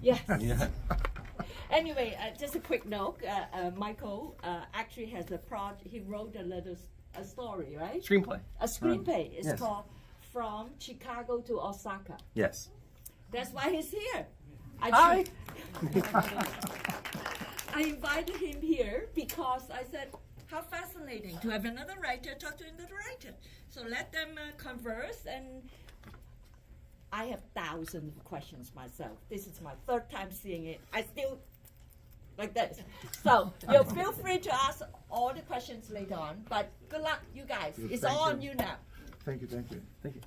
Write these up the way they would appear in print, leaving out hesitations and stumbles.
Yes. Yeah. Anyway, just a quick note. Michael actually has a project. He wrote a story, right? Screenplay. A screenplay. It's Yes. called From Chicago to Osaka. Yes. That's why he's here. Hi. I invited him here because I said, how fascinating to have another writer talk to another writer. So let them converse, and I have thousands of questions myself. This is my third time seeing it. I still like this. So you feel free to ask all the questions later on, but good luck, you guys. It's all on you now. Thank you, thank you. Thank you.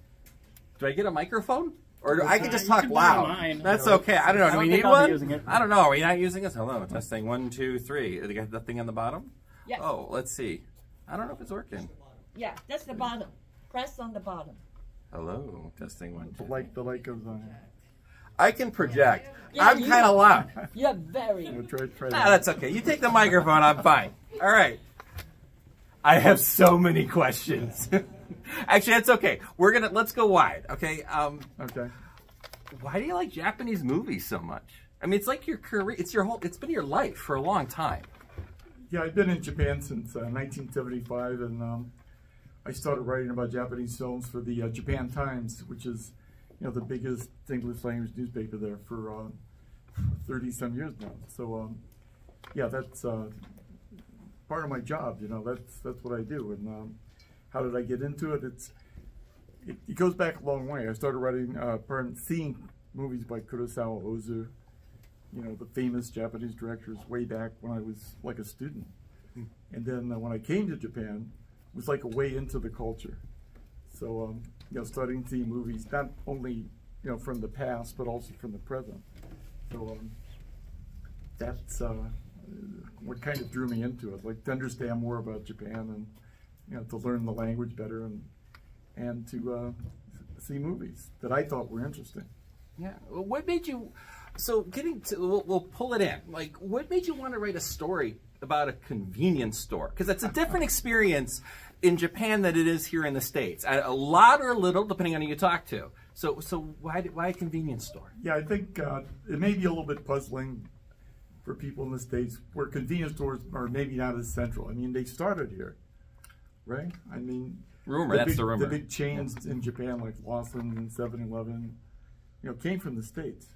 Do I get a microphone? Or I can just You talk can borrow loud. mine. That's okay. I don't know. Do we need I'll be one? using it. I don't know. Are we not using this? Hello. Testing. 1, 2, 3. They got the thing on the bottom? Yeah. Oh, let's see. I don't know if it's working. Yeah, that's the bottom. Press on the bottom. Hello. Testing 1, 2. The light goes on. I can project. Yeah, I'm you- kind of loud. You're very. We'll try Ah, that's okay. You take the microphone. I'm fine. All right. I have so many questions. Actually, that's okay. Let's go wide. Okay. Okay. Why do you like Japanese movies so much? I mean, it's like your career. It's been your life for a long time. Yeah, I've been in Japan since 1975, and I started writing about Japanese films for the Japan Times, which is, the biggest English language newspaper there for 30-some years now. So, yeah, that's part of my job. That's what I do. And how did I get into it? It goes back a long way. I started writing, seeing movies by Kurosawa Ozu, the famous Japanese directors way back when I was like a student. And then when I came to Japan, it was like a way into the culture. So, starting to see movies, not only, from the past, but also from the present. So that's what kind of drew me into it, like to understand more about Japan and, to learn the language better and to see movies that I thought were interesting. Yeah. What made you? So we'll pull it in. Like, what made you want to write a story about a convenience store? Because it's a different experience in Japan than it is here in the States. A lot or a little, depending on who you talk to. So why a convenience store? Yeah, I think it may be a little bit puzzling for people in the States where convenience stores are maybe not as central. I mean, they started here, right? I mean, That's the rumor. The big chains in Japan, like Lawson and 7-Eleven, came from the States.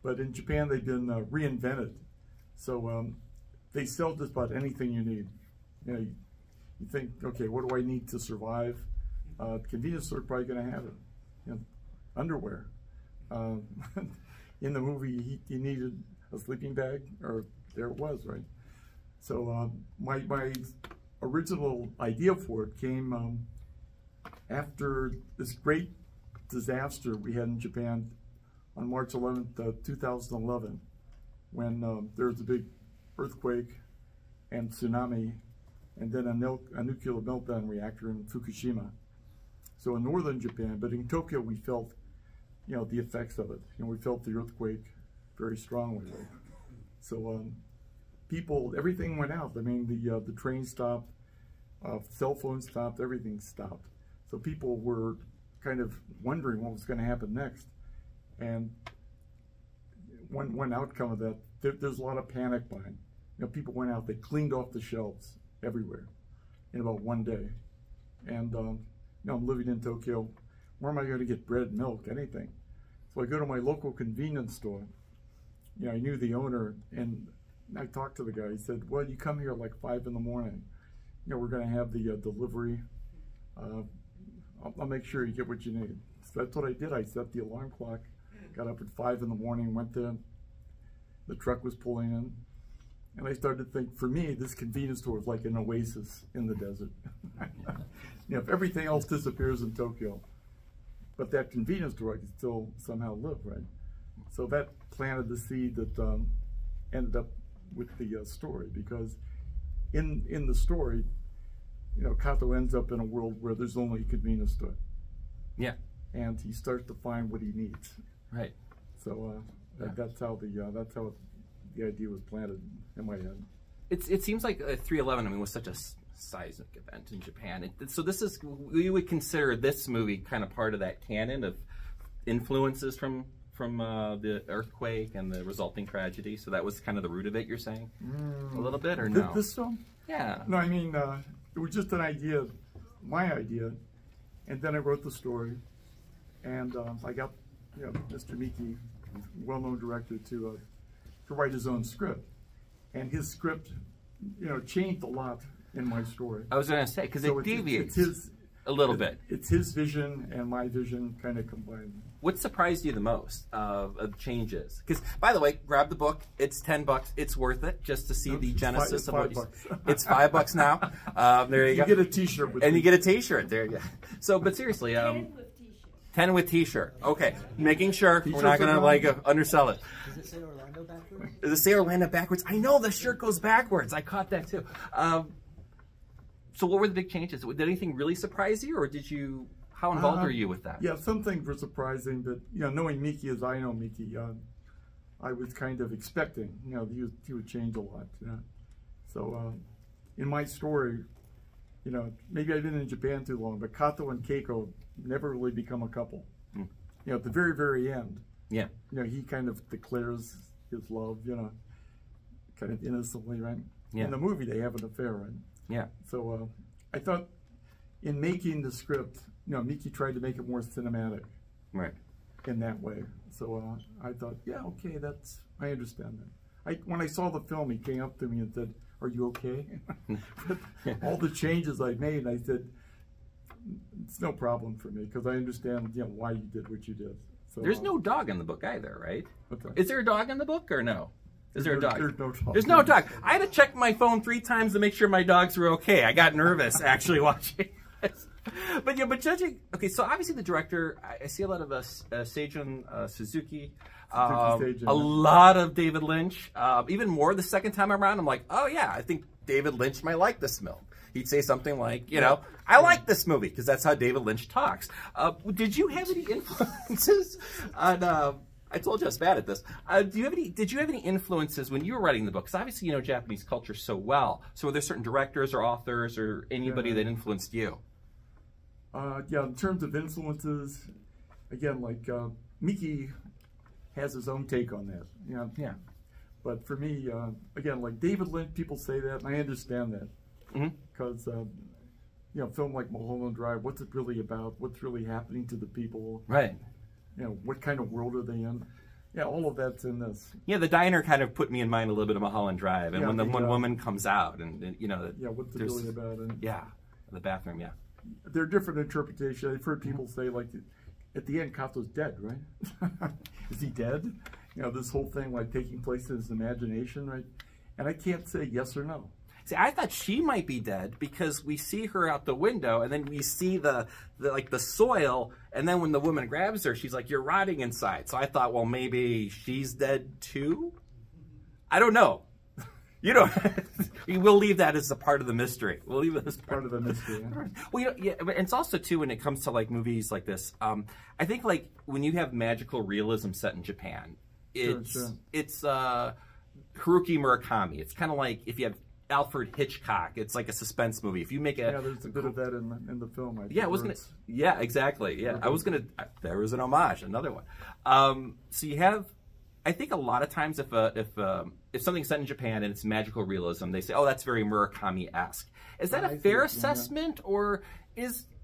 But in Japan, they've been reinvented. So they sell just about anything you need. You think, okay, what do I need to survive? Convenience store probably going to have it. Underwear. In the movie, he needed a sleeping bag, or there it was, right? So my original idea for it came after this great disaster we had in Japan on March 11th, 2011, when there was a big earthquake and tsunami, and then a nuclear meltdown reactor in Fukushima. So in northern Japan, but in Tokyo, we felt, the effects of it. We felt the earthquake very strongly. Right? So everything went out. I mean, the train stopped, cell phones stopped, everything stopped. So people were kind of wondering what was going to happen next. And one outcome of that, there's a lot of panic buying. People went out, they cleaned off the shelves everywhere in about one day. And I'm living in Tokyo. Where am I going to get bread, milk, anything? So I go to my local convenience store. I knew the owner, and I talked to the guy. He said, well, you come here at like 5 in the morning. We're going to have the delivery. I'll make sure you get what you need. So that's what I did. I set the alarm clock, got up at 5 in the morning, went there. The truck was pulling in. And I started to think, for me, this convenience store is like an oasis in the desert. If everything else disappears in Tokyo, but that convenience store I can still somehow live, right? So that planted the seed that ended up with the story, because in the story, Kato ends up in a world where there's only a convenience store. Yeah. And he starts to find what he needs. Right. So that's how the idea was planted in my head. It seems like 311, was such a seismic event in Japan. So we would consider this movie kind of part of that canon of influences from from the earthquake and the resulting tragedy? So that was kind of the root of it, you're saying? A little bit, or no? This film? Yeah. No, I mean, it was just an idea, my idea, and then I wrote the story, and I got, Mr. Miki, well-known director, to write his own script, and his script, changed a lot in my story. I was going to say, because So it deviates it's a little bit. It's his vision and my vision kind of combined. What surprised you the most of changes? Because, by the way, grab the book. It's $10. It's worth it just to see the genesis of what you. It's $5 now. There you go. You get a T-shirt with and you get a T-shirt. There you go. So, but seriously, 10 with T-shirt. Okay, making sure we're not gonna undersell it. Does it say Orlando backwards? Does it say Orlando backwards? I know the shirt goes backwards. I caught that too. So, what were the big changes? Did anything really surprise you, or did you? How involved were you with that? Yeah, some things were surprising, but knowing Miki as I know Miki, I was kind of expecting, he would change a lot. So in my story, maybe I've been in Japan too long, but Kato and Keiko never really become a couple. At the very, very end, he kind of declares his love, kind of innocently, right? In the movie, they have an affair, right? Yeah. So I thought in making the script, Miki tried to make it more cinematic, right, in that way. So I thought, yeah, okay, I understand that. When I saw the film, he came up to me and said, "Are you okay?" All the changes I made, I said, "It's no problem for me because I understand, why you did what you did." So there's no dog in the book either, right? Okay. Is there a dog in the book or no? Is there a dog? There's no dog. There's no dog. I had to check my phone 3 times to make sure my dogs were okay. I got nervous actually watching this. But judging, okay, so obviously the director, I see a lot of Seijun Suzuki, a lot of David Lynch, even more the second time around. I'm like, oh yeah, I think David Lynch might like this film. He'd say something like, I like this movie, because that's how David Lynch talks. Did you have any influences on, I told you I was bad at this. Did you have any influences when you were writing the book? Because obviously you know Japanese culture so well. So were there certain directors or authors or anybody that influenced you? In terms of influences, again, like Miki has his own take on that. Yeah. But for me, again, like David Lynch, people say that, and I understand that. Because, film like Mulholland Drive, what's it really about? What's really happening to the people? Right. What kind of world are they in? Yeah, all of that's in this. Yeah, the diner kind of put me in mind a little bit of Mulholland Drive, and when the one woman comes out, and what's it really about? And the bathroom, there are different interpretations. I've heard people say, like, at the end, Kato's dead, right? Is he dead? This whole thing, like, taking place in his imagination, right? And I can't say yes or no. See, I thought she might be dead because we see her out the window, and then we see the soil, and then when the woman grabs her, she's like, "You're rotting inside." So I thought, well, maybe she's dead too. I don't know. We'll leave that as a part of the mystery. We'll leave it as part of the mystery. Well, but it's also too when it comes to like movies like this. I think like when you have magical realism set in Japan, it's Haruki Murakami. It's kind of like if you have Alfred Hitchcock. It's like a suspense movie. If you make there's a bit of that in the film. Exactly. There was an homage, another one. So you have. I think a lot of times if something's set in Japan and it's magical realism, they say, "Oh, that's very Murakami-esque." Is that a fair assessment, or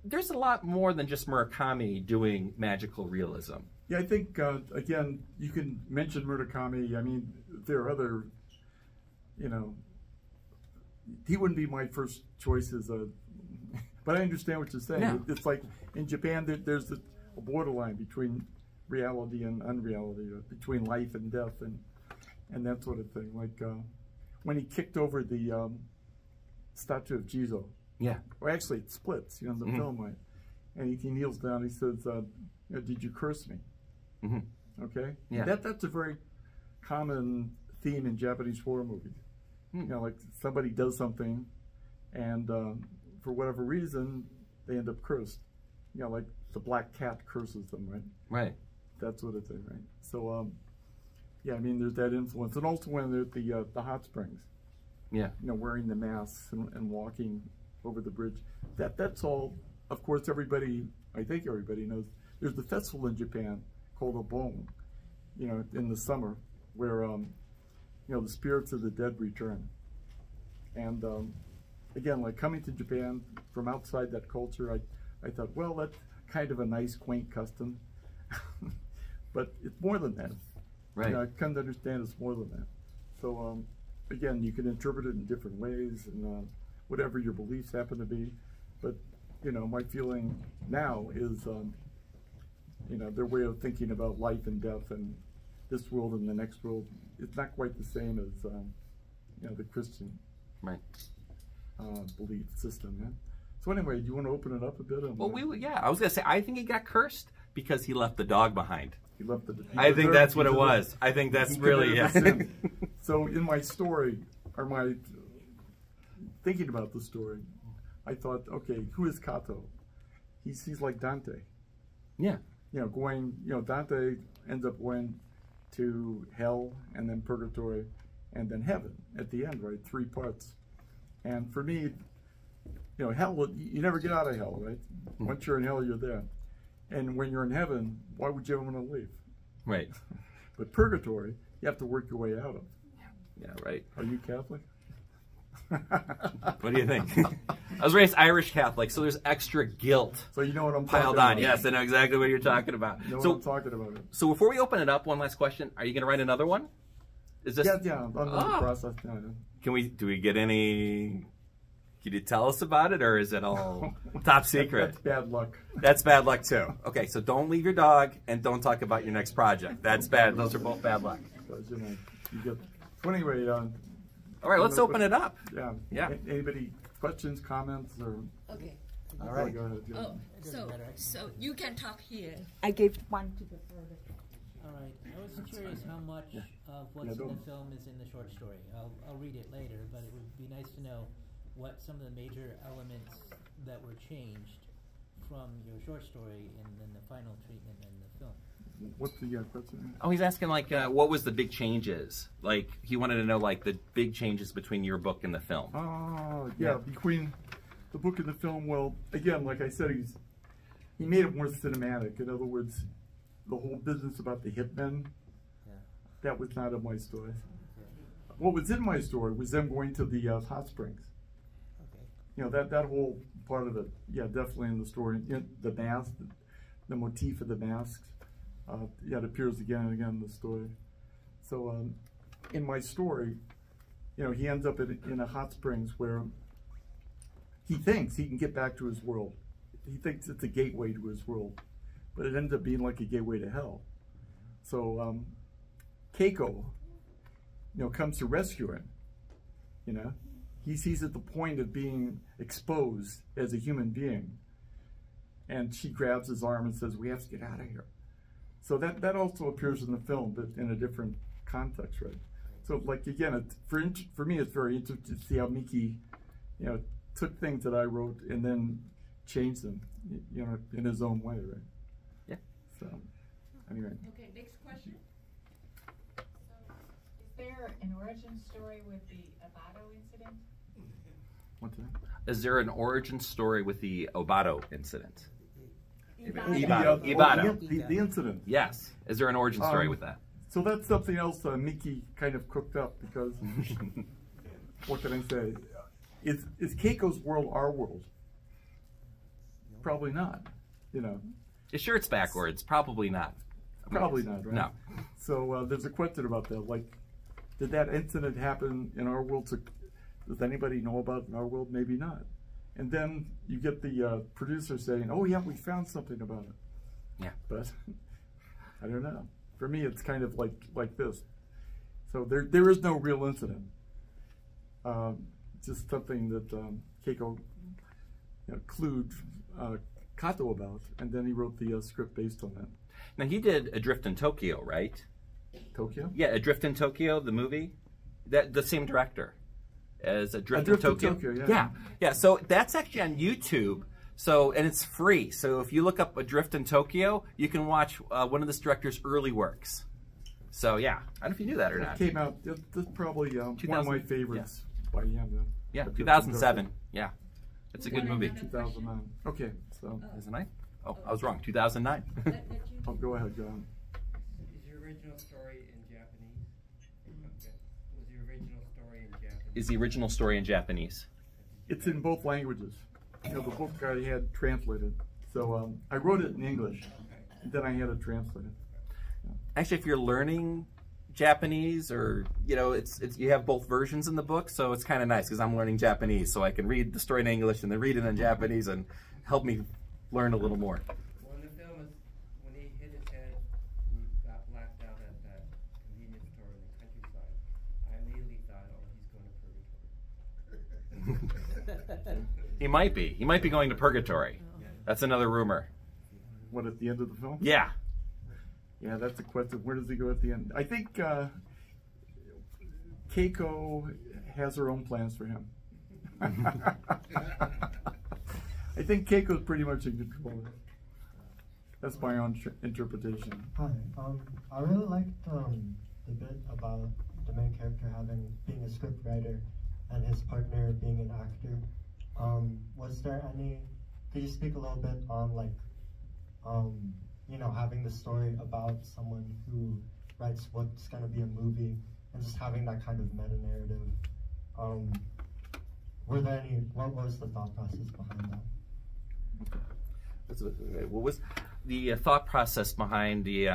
there's a lot more than just Murakami doing magical realism? Yeah, I think again, you can mention Murakami. I mean, there are other, he wouldn't be my first choice as but I understand what you're saying. Yeah. It's like in Japan, there's a borderline between reality and unreality, between life and death, and that sort of thing. Like when he kicked over the statue of Jizo. Yeah. Well, actually, it splits, in the film, right? And he kneels down. He says, "Did you curse me?" Okay. Yeah. That's a very common theme in Japanese horror movies. Like somebody does something, and for whatever reason, they end up cursed. Like the black cat curses them, right? Right. That sort of thing, right? So, I mean, there's that influence, and also when they're at the hot springs. Yeah. Wearing the masks and walking over the bridge. That's all. Of course, I think everybody knows. There's the festival in Japan called Obon, you know, in the summer, where you know, the spirits of the dead return. And again, like coming to Japan from outside that culture, I thought, well, that's kind of a nice, quaint custom, but it's more than that. Right. You know, I come to understand it's more than that. So again, you can interpret it in different ways, and whatever your beliefs happen to be. But you know, my feeling now is, you know, their way of thinking about life and death and this world and the next world, it's not quite the same as, you know, the Christian belief system. Yeah? So anyway, do you want to open it up a bit? Well, yeah, I was going to say, I think he got cursed because he left the dog behind. He left the. I think that's what it was. I think that's really, yeah. So in my story, or my thinking about the story, I thought, okay, who is Kato? He's like Dante. Yeah. You know, going, you know, Dante ends up going to hell and then purgatory and then heaven at the end, right? 3 parts. And for me, you know, hell, you never get out of hell, right? Once you're in hell, you're there. And when you're in heaven, why would you ever want to leave? Right. But purgatory, you have to work your way out of. Yeah, right. Are you Catholic? What do you think? I was raised Irish Catholic, so there's extra guilt. So you know what I'm piled talking on. about. Yes, I know exactly what you're talking about. You know So, what I'm talking about. so before we open it up, one last question: are you going to write another one? Is this? Yeah, I'm in the process. Yeah, yeah. Do we get any? Can you tell us about it, or is it all top secret? That's bad luck. That's bad luck too. Okay, so don't leave your dog and don't talk about your next project. That's bad. Those are both bad luck. Because, you know, you get. So anyway, all right, let's open it up. Yeah. Yeah. Anybody questions, comments, or? Okay. All right. Go ahead. Yeah. Oh, so you can talk here. I gave one to the further. All right. I was curious how much of what's in the film is in the short story. I'll read it later, but it would be nice to know what some of the major elements that were changed from your short story and then the final treatment in the film. What's the question? Oh, he's asking like, what was the big changes? Like, he wanted to know like the big changes between your book and the film. Oh, yeah, between the book and the film. Well, again, like I said, he made it more cinematic. In other words, the whole business about the hitmen, that was not in my story. What was in my story was them going to the hot springs. You know, that whole part of it, yeah, definitely in the story. You know, the mask, the motif of the masks, yeah, it appears again and again in the story. So in my story, you know, he ends up in a hot springs where he thinks he can get back to his world. He thinks it's a gateway to his world, but it ends up being like a gateway to hell. So Keiko, you know, comes to rescue him, you know. He's at the point of being exposed as a human being. And she grabs his arm and says, we have to get out of here. So that also appears in the film, but in a different context, right? So, like, again, for me, it's very interesting to see how Miki, you know, took things that I wrote and then changed them, you know, in his own way, right? Yeah. So, anyway. Okay, next question. So, is there an origin story with the Obado incident? What's that? Is there an origin story with the Obado incident? Ibado. Ibado. The incident. Yes. Is there an origin story with that? So that's something else Miki kind of cooked up because, what can I say? Is Keiko's world our world? Probably not, you know. Sure, it's backwards. Probably not. Probably not, right? No. So there's a question about that. Like, did that incident happen in our world? Does anybody know about it in our world? Maybe not. And then you get the producer saying, oh, yeah, we found something about it. Yeah. But I don't know. For me, it's kind of like this. So there is no real incident. Just something that Keiko clued Kato about, and then he wrote the script based on that. Now, he did Adrift in Tokyo, right? Tokyo? Yeah, Adrift in Tokyo, the movie. The same director as Adrift in Tokyo. Yeah. So that's actually on YouTube. So, and it's free. So if you look up Adrift in Tokyo, you can watch one of this director's early works. So yeah, I don't know if you knew that or not. It came out. That's probably one of my favorites by him. Yeah, 2007. Yeah, it's a good movie. 2009. Okay, so 2009. Oh, I was wrong. 2009. oh, go ahead. Is your original story in Japanese? Was the original story in Japanese? Is the original story in Japanese? It's in both languages. You know, the book I had translated. So I wrote it in English, and then I had it translated. Actually, if you're learning Japanese, or you know, it's you have both versions in the book, so it's kind of nice because I'm learning Japanese, so I can read the story in English and then read it in Japanese and help me learn a little more. Well, in the film, when he hit his head and he got blacked out at that convenience store in the countryside, I immediately thought, oh, he's going to purgatory. He might be. He might be going to purgatory. That's another rumor. What, at the end of the film? Yeah. Yeah, that's a question. Where does he go at the end? I think Keiko has her own plans for him. I think Keiko's pretty much in control. That's my own interpretation. Hi. I really liked the bit about the main character being a script writer and his partner being an actor. Was there any? Could you speak a little bit on like, you know, having the story about someone who writes what's going to be a movie and just having that kind of meta narrative? Were there any? What was the thought process behind that? What was the thought process behind the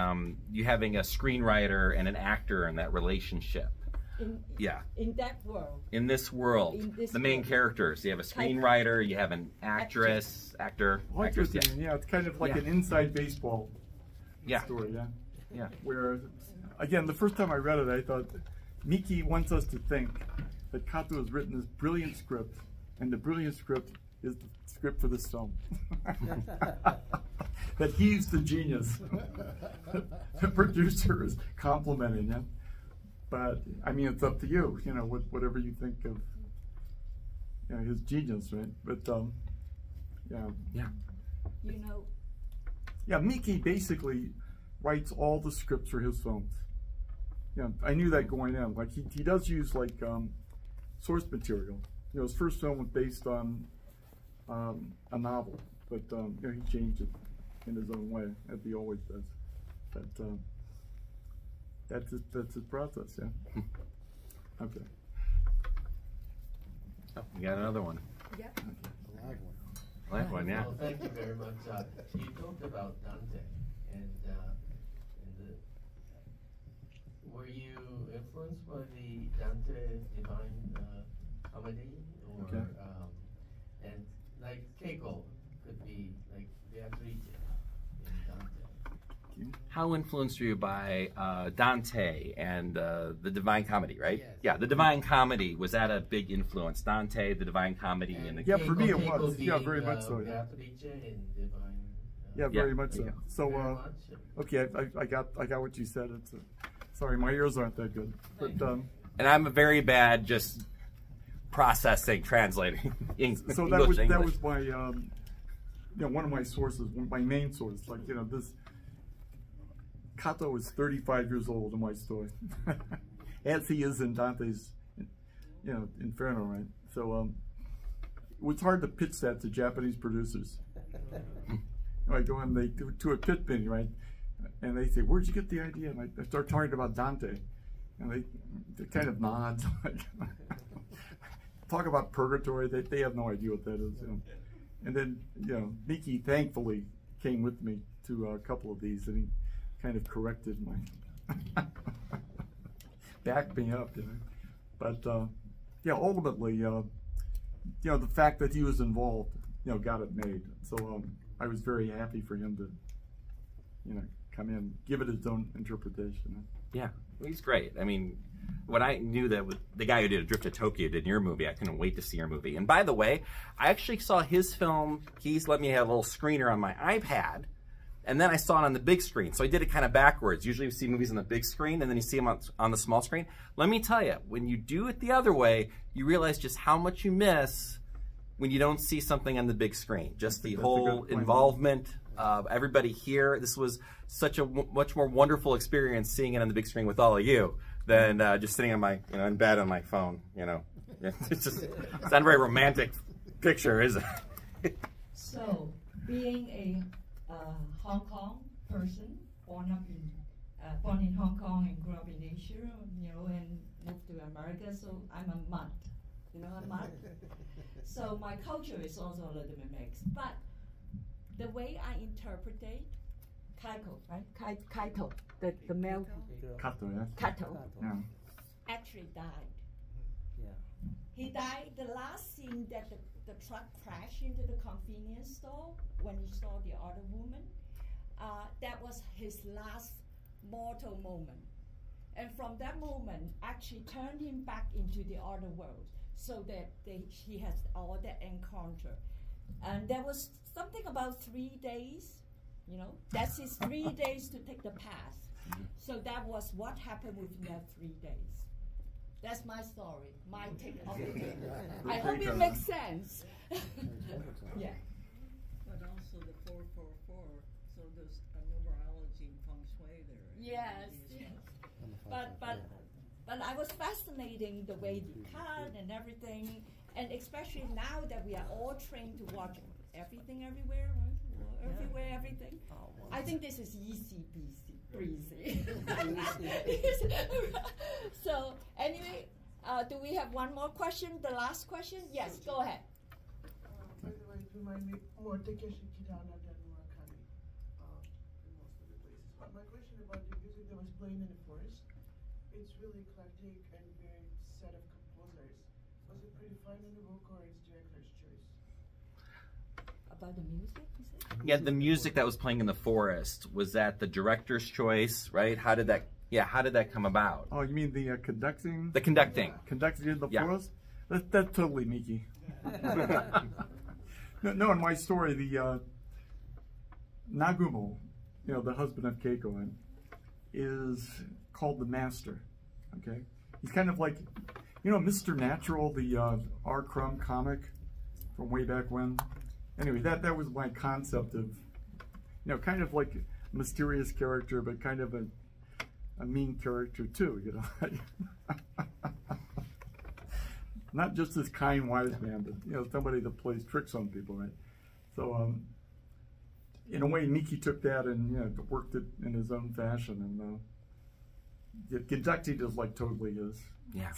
you having a screenwriter and an actor in that relationship? In that world. In this world, the main characters. You have a screenwriter, you have an actress, actor. Yeah, it's kind of like an inside baseball story. Yeah. Where, again, the first time I read it, I thought Miki wants us to think that Kato has written this brilliant script, and the brilliant script is the script for this film. That he's the genius. The producer is complimenting him. But I mean, it's up to you. You know, whatever you think of, you know, his genius, right? But yeah. You know. Yeah, Miki basically writes all the scripts for his films. Yeah, I knew that going in. Like he does use like source material. You know, his first film was based on a novel, but you know, he changed it in his own way, as he always does. But that's his process, yeah. Okay. Oh, we got another one. Yeah. Okay. Live one, yeah. Well, thank you very much. You talked about Dante, and were you influenced by the Dante Divine Comedy, or and like Keiko could be like Beatrice in Dante? How influenced were you by Dante and the Divine Comedy, right? Yes. Yeah, the Divine Comedy, was that a big influence? Dante, the Divine Comedy, and the yeah, for me it Keiko was. Yeah, very being, much so. Yeah, Beatrice in Divine. yeah, very much so. So, Very much. okay, I got what you said. It's sorry, my ears aren't that good. But and I'm a very bad just processing, translating English. so that was my you know, one of my sources, my main source. Like, you know, this Kato is 35 years old in my story, as he is in Dante's, you know, Inferno, right? So it was hard to pitch that to Japanese producers. I go in, they to a pit meeting, right? And they say, "Where'd you get the idea?" And I start talking about Dante, and they kind of nod. Talk about purgatory. They have no idea what that is. You know? And then, you know, Miki thankfully came with me to a couple of these, and he kind of corrected my backed me up, you know. But yeah, ultimately, you know, the fact that he was involved, you know, got it made. So I was very happy for him to, you know, come in, give it his own interpretation. Yeah, well, he's great. I mean, when I knew that the guy who did Adrift to Tokyo did your movie, I couldn't wait to see your movie. And by the way, I actually saw his film. He's let me have a little screener on my iPad, and then I saw it on the big screen. So I did it kind of backwards. Usually you see movies on the big screen, and then you see them on the small screen. Let me tell you, when you do it the other way, you realize just how much you miss when you don't see something on the big screen. Just the whole involvement of everybody here. This was such a much more wonderful experience seeing it on the big screen with all of you than just sitting on my, you know, in bed on my phone. You know, it's not a very romantic picture, is it? So, being a Hong Kong person born up in born in Hong Kong and grew up in Asia, you know, and moved to America, so I'm a mutt. You know, a mutt. So my culture is also a little bit mixed. But the way I interpretate Kaito, right? Kaito, the male. Kato, yes. Kaito. Yeah. Actually died. Yeah. He died the last scene that the truck crashed into the convenience store when he saw the other woman. That was his last mortal moment. And from that moment, actually turned him back into the other world so that he has all that encounter. And there was something about 3 days, you know, that's his 3 days to take the path. So that was what happened within that 3 days. That's my story, my take of it. I hope it makes sense. Yeah. But also the 444, so there's a numerology and feng shui there. Yes, yes. But I was fascinating the way they cut and everything, and especially now that we are all trained to watch everything everywhere, right? Everywhere, everything. I think this is easy breezy. So anyway, do we have one more question? The last question? Yes, go ahead. By the way, it reminds me more Takeshi Kitano than Murakami in most of the places. But my question about the music that was playing in the forest, it's really eclectic and very set of composers. Was it pretty fine in the book or it's director's choice? About the music, you said? Yeah, the music that was playing in the forest, was that the director's choice, right? How did that come about? Oh, you mean the conducting? The conducting. Conducting in the forest? That's totally Miki. No, in my story, the Nagumo, you know, the husband of Keiko, is called the master. Okay, he's kind of like, you know, Mr. Natural, the R. Crumb comic from way back when. Anyway, that was my concept of, you know, kind of like a mysterious character, but kind of a mean character too, you know. Not just this kind wise man, but, you know, somebody that plays tricks on people, right? So, in a way, Miki took that and, you know, worked it in his own fashion, and conducting is like totally his. Yeah.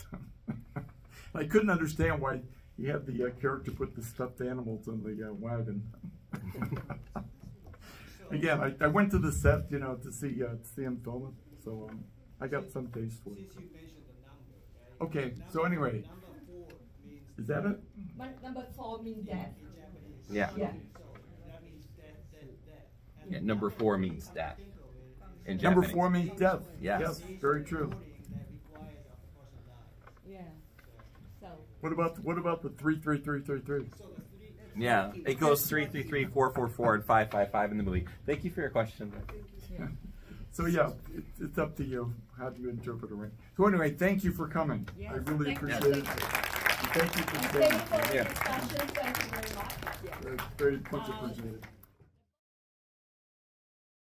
I couldn't understand why he had the character put the stuffed animals in the wagon. Again, I went to the set, you know, to see him film it, so I got some taste for it. Since you mentioned the number, right? Okay, so anyway. Number 4 means... Is that it? Number 4 means death. Yeah. Yeah. So that means death. Yeah, number 4 means death. In Number Japanese. 4 means death. Yes. Very true. Yeah. So. What about the 33333? Yeah, it goes 333, 444, and 555 in the movie. Thank you for your question. Yeah. So yeah, it's up to you. How do you interpret it, right? So anyway, thank you for coming. Yes, I really appreciate it. Thank you Thank you for for the discussion. Thank you very much. Very much appreciated.